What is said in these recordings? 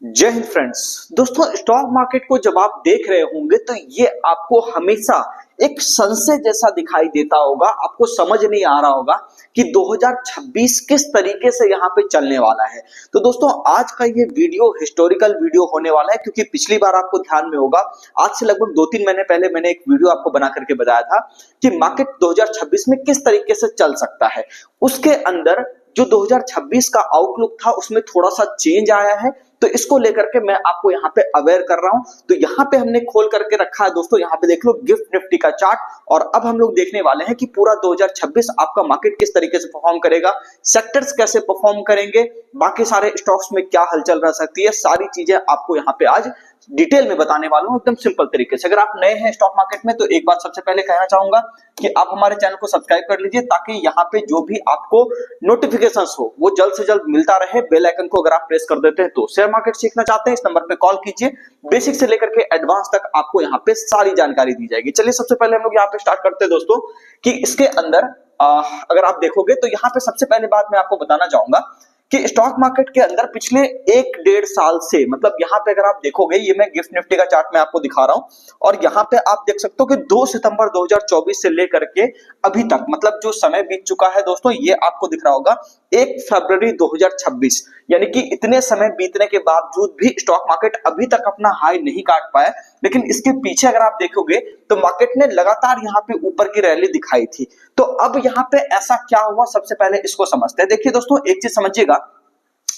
जय हिंद फ्रेंड्स। दोस्तों, stock market को जब आप देख रहे होंगे तो ये आपको हमेशा एक संशय जैसा दिखाई देता होगा। आपको समझ नहीं आ रहा होगा कि 2026 किस तरीके से यहाँ पे चलने वाला है। तो दोस्तों, आज का ये वीडियो हिस्टोरिकल वीडियो होने वाला है, क्योंकि पिछली बार आपको ध्यान में होगा, आज से लगभग 2-3 महीने पहले मैंने एक वीडियो आपको बना करके बताया था कि मार्केट 2026 में किस तरीके से चल सकता है। उसके अंदर जो 2026 का आउटलुक था उसमें थोड़ा सा चेंज आया है, तो इसको लेकर के मैं आपको यहाँ पे अवेयर कर रहा हूं। तो यहाँ पे हमने खोल करके रखा है दोस्तों, यहाँ पे देख लो गिफ्ट निफ्टी का चार्ट। और अब हम लोग देखने वाले हैं कि पूरा 2026 आपका मार्केट किस तरीके से परफॉर्म करेगा, सेक्टर्स कैसे परफॉर्म करेंगे, बाकी सारे स्टॉक्स में क्या हलचल रह सकती है, सारी चीजें आपको यहाँ पे आज डिटेल में बताने वाला हूं, एकदम सिंपल तरीके से। अगर आप नए हैं स्टॉक मार्केट में तो एक बात सबसे पहले कहना चाहूंगा कि आप हमारे चैनल को सब्सक्राइब कर लीजिए, ताकि यहाँ पे जो भी आपको नोटिफिकेशंस हो वो जल्द से जल्द मिलता रहे। बेल आइकन को अगर आप प्रेस कर देते हैं तो शेयर मार्केट सीखना चाहते हैं इस नंबर पे कॉल कीजिए। बेसिक से लेकर के एडवांस तक आपको यहाँ पे सारी जानकारी दी जाएगी। चलिए सबसे पहले हम लोग यहाँ पे स्टार्ट करते हैं दोस्तों कि इसके अंदर अगर आप देखोगे तो यहाँ पे सबसे पहले बात मैं आपको बताना चाहूंगा कि स्टॉक मार्केट के अंदर पिछले 1-1.5 साल से, मतलब यहाँ पे अगर आप देखोगे, ये मैं गिफ्ट निफ्टी का चार्ट में आपको दिखा रहा हूं, और यहाँ पे आप देख सकते हो कि 2 सितंबर 2024 से लेकर के अभी तक, मतलब जो समय बीत चुका है दोस्तों, ये आपको दिख रहा होगा 1 फरवरी 2026। यानी कि इतने समय बीतने के बावजूद भी स्टॉक मार्केट अभी तक अपना हाई नहीं काट पाया। लेकिन इसके पीछे अगर आप देखोगे तो मार्केट ने लगातार यहाँ पे ऊपर की रैली दिखाई थी। तो अब यहाँ पे ऐसा क्या हुआ, सबसे पहले इसको समझते हैं। देखिए दोस्तों, एक चीज समझिएगा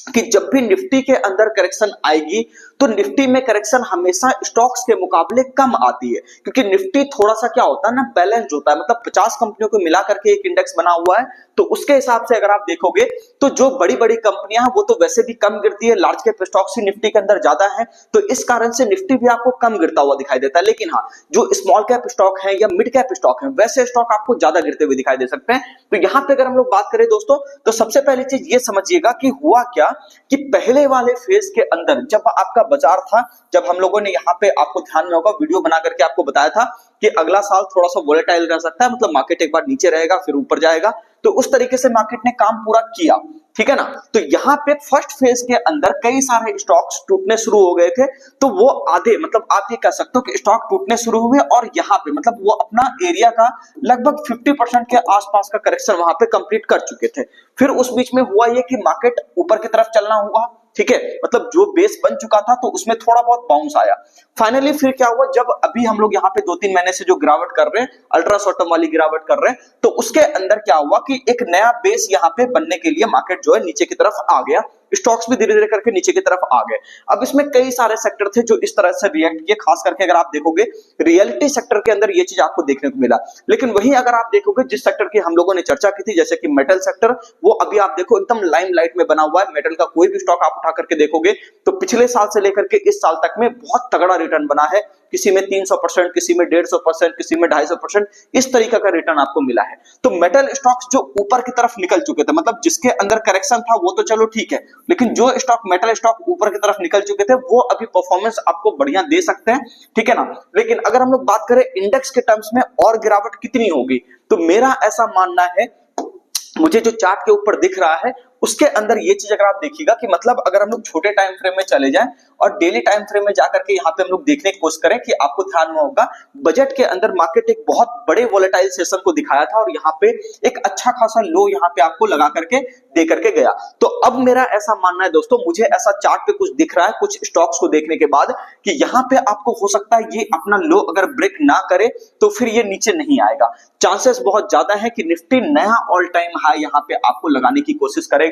कि जब भी निफ्टी के अंदर करेक्शन आएगी तो निफ्टी में करेक्शन हमेशा स्टॉक्स के मुकाबले कम आती है, क्योंकि निफ्टी थोड़ा सा क्या होता है ना, बैलेंस्ड होता है। मतलब 50 कंपनियों को मिला करके एक इंडेक्स बना हुआ है, तो उसके हिसाब से अगर आप देखोगे तो जो बड़ी बड़ी कंपनियां हैं वो तो वैसे भी कम गिरती है, लार्ज कैप स्टॉक्स ही निफ्टी के अंदर ज्यादा है, तो इस कारण से निफ्टी भी आपको कम गिरता हुआ दिखाई देता है। लेकिन हाँ, जो स्मॉल कैप स्टॉक है या मिड कैप स्टॉक है, वैसे स्टॉक आपको ज्यादा गिरते हुए दिखाई दे सकते हैं। तो यहाँ पे अगर हम लोग बात करें दोस्तों, तो सबसे पहली चीज ये समझिएगा कि हुआ क्या कि पहले वाले फेज के अंदर जब आपका बाजार था, जब हम लोगों ने यहाँ पे, आपको ध्यान में होगा, वीडियो बना करके आपको बताया था कि अगला साल थोड़ा सा वोलेटाइल रह सकता है, मतलब मार्केट एक बार नीचे रहेगा फिर ऊपर जाएगा। तो उस तरीके से मार्केट ने काम पूरा किया, ठीक है ना। तो यहाँ पे फर्स्ट फेज के अंदर कई सारे स्टॉक्स टूटने शुरू हो गए थे, तो वो आधे, मतलब आप ये कह सकते हो कि स्टॉक टूटने शुरू हुए और यहाँ पे मतलब वो अपना एरिया का लगभग 50% के आसपास का करेक्शन वहां पे कंप्लीट कर चुके थे। फिर उस बीच में हुआ ये कि मार्केट ऊपर की तरफ चलना हुआ, ठीक है, मतलब जो बेस बन चुका था तो उसमें थोड़ा बहुत बाउंस आया। फाइनली फिर क्या हुआ, जब अभी हम लोग यहाँ पे 2-3 महीने से जो गिरावट कर रहे हैं, अल्ट्रा शॉर्ट टर्म वाली गिरावट कर रहे हैं, तो उसके अंदर क्या हुआ कि एक नया बेस यहाँ पे बनने के लिए मार्केट जो है नीचे की तरफ आ गया, स्टॉक्स भी धीरे धीरे करके नीचे की तरफ आ गए। अब इसमें कई सारे सेक्टर थे जो इस तरह से रिएक्ट किए, खास करके अगर आप देखोगे रियलिटी सेक्टर के अंदर ये चीज आपको देखने को मिला। लेकिन वहीं अगर आप देखोगे जिस सेक्टर की हम लोगों ने चर्चा की थी, जैसे कि मेटल सेक्टर, वो अभी आप देखो एकदम लाइमलाइट में बना हुआ है। मेटल का कोई भी स्टॉक आप उठा करके देखोगे तो पिछले साल से लेकर के इस साल तक में बहुत तगड़ा रिटर्न बना है। किसी में 300%, किसी में 150%, किसी में 250%, इस तरीके का रिटर्न आपको मिला है। तो मेटल स्टॉक्स जो ऊपर की तरफ निकल चुके थे, मतलब जिसके अंदर करेक्शन था वो तो चलो ठीक है, लेकिन जो स्टॉक मेटल स्टॉक ऊपर की तरफ निकल चुके थे वो अभी परफॉर्मेंस आपको बढ़िया दे सकते हैं, ठीक है ना। लेकिन अगर हम लोग बात करें इंडेक्स के टर्म्स में और गिरावट कितनी होगी, तो मेरा ऐसा मानना है, मुझे जो चार्ट के ऊपर दिख रहा है उसके अंदर ये चीज अगर आप देखिएगा कि मतलब अगर हम लोग छोटे टाइम फ्रेम में चले जाएं और डेली टाइम फ्रेम में जाकर के यहाँ पे हम लोग देखने की कोशिश करें, कि आपको ध्यान में होगा बजट के अंदर मार्केट एक बहुत बड़े वोलेटाइल सेशन को दिखाया था और यहाँ पे एक अच्छा खासा लो यहाँ पे आपको लगा करके दे करके गया। तो अब मेरा ऐसा मानना है दोस्तों, मुझे ऐसा चार्ट पे कुछ दिख रहा है कुछ स्टॉक्स को देखने के बाद, कि यहाँ पे आपको हो सकता है ये अपना लो अगर ब्रेक ना करे तो फिर ये नीचे नहीं आएगा। चांसेस बहुत ज्यादा है कि निफ्टी नया ऑल टाइम हाई यहाँ पे आपको लगाने की कोशिश करेगा।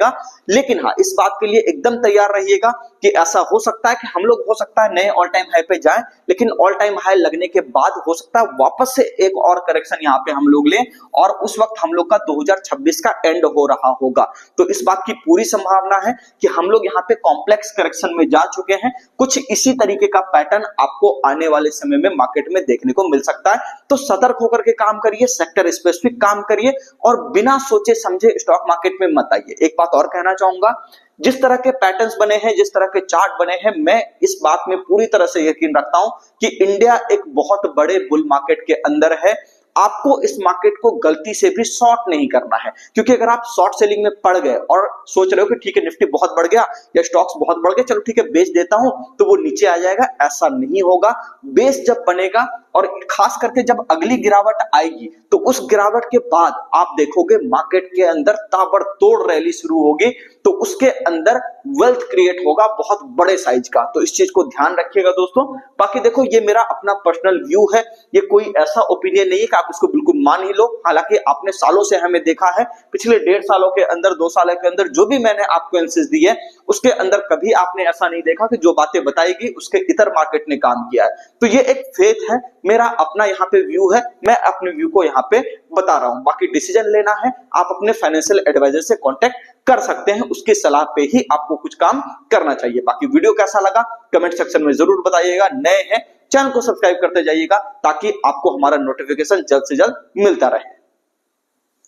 लेकिन हाँ, इस बात के लिए एकदम तैयार रहिएगा कि ऐसा हो सकता है कि हम लोग हो सकता है नए ऑल टाइम हाई पे जाएं, लेकिन ऑल टाइम हाई लगने के बाद हो सकता है वापस से एक और करेक्शन यहाँ पे हम लोग लें, और उस वक्त हम लोग का 2026 का एंड हो रहा होगा। तो इस बात की पूरी संभावना है कि हम लोग यहाँ पे कॉम्प्लेक्स करेक्शन में जा चुके हैं। कुछ इसी तरीके का पैटर्न आपको आने वाले समय में मार्केट में देखने को मिल सकता है। तो सतर्क होकर के काम करिए, सेक्टर स्पेसिफिक काम करिए, और बिना सोचे समझे स्टॉक मार्केट में मत आइए। एक बात और कहना चाहूंगा, जिस तरह के पैटर्न्स बने हैं, जिस तरह के चार्ट बने हैं, मैं इस बात में पूरी तरह से यकीन रखता हूं कि इंडिया एक बहुत बड़े बुल मार्केट के अंदर है। आपको इस मार्केट को गलती से भी शॉर्ट नहीं करना है, क्योंकि अगर आप शॉर्ट सेलिंग में पड़ गए और सोच रहे हो कि ठीक है निफ्टी बहुत बढ़ गया या स्टॉक्स बहुत बढ़ गए, चलो ठीक है बेच देता हूं तो वो नीचे आ जाएगा, ऐसा नहीं होगा। बेस जब बनेगा और खास करके जब अगली गिरावट आएगी तो उस गिरावट के बाद आप देखोगे मार्केट के अंदर ताबड़तोड़ रैली शुरू होगी, तो उसके अंदर वेल्थ क्रिएट होगा बहुत बड़े साइज का। तो इस चीज को ध्यान रखिएगा दोस्तों। बाकी देखो ये मेरा अपना पर्सनल व्यू है, ये कोई ऐसा ओपिनियन नहीं है कि आप इसको बिल्कुल मान ही लो। हालांकि आपने सालों से हमें देखा है, पिछले 1.5 सालों के अंदर 2 सालों के अंदर जो भी मैंने आपको एनालिसिस दी है उसके अंदर कभी आपने ऐसा नहीं देखा कि जो बातें बताएगी उसके इतर मार्केट ने काम किया है। तो ये एक फेथ है, मेरा अपना यहाँ पे व्यू है, मैं अपने व्यू को यहाँ पे बता रहा हूं। बाकी डिसीजन लेना है आप अपने फाइनेंशियल एडवाइजर से कांटेक्ट कर सकते हैं, उसकी सलाह पे ही आपको कुछ काम करना चाहिए। बाकी वीडियो कैसा लगा कमेंट सेक्शन में जरूर बताइएगा। नए हैं चैनल को सब्सक्राइब करते जाइएगा ताकि आपको हमारा नोटिफिकेशन जल्द से जल्द मिलता रहे।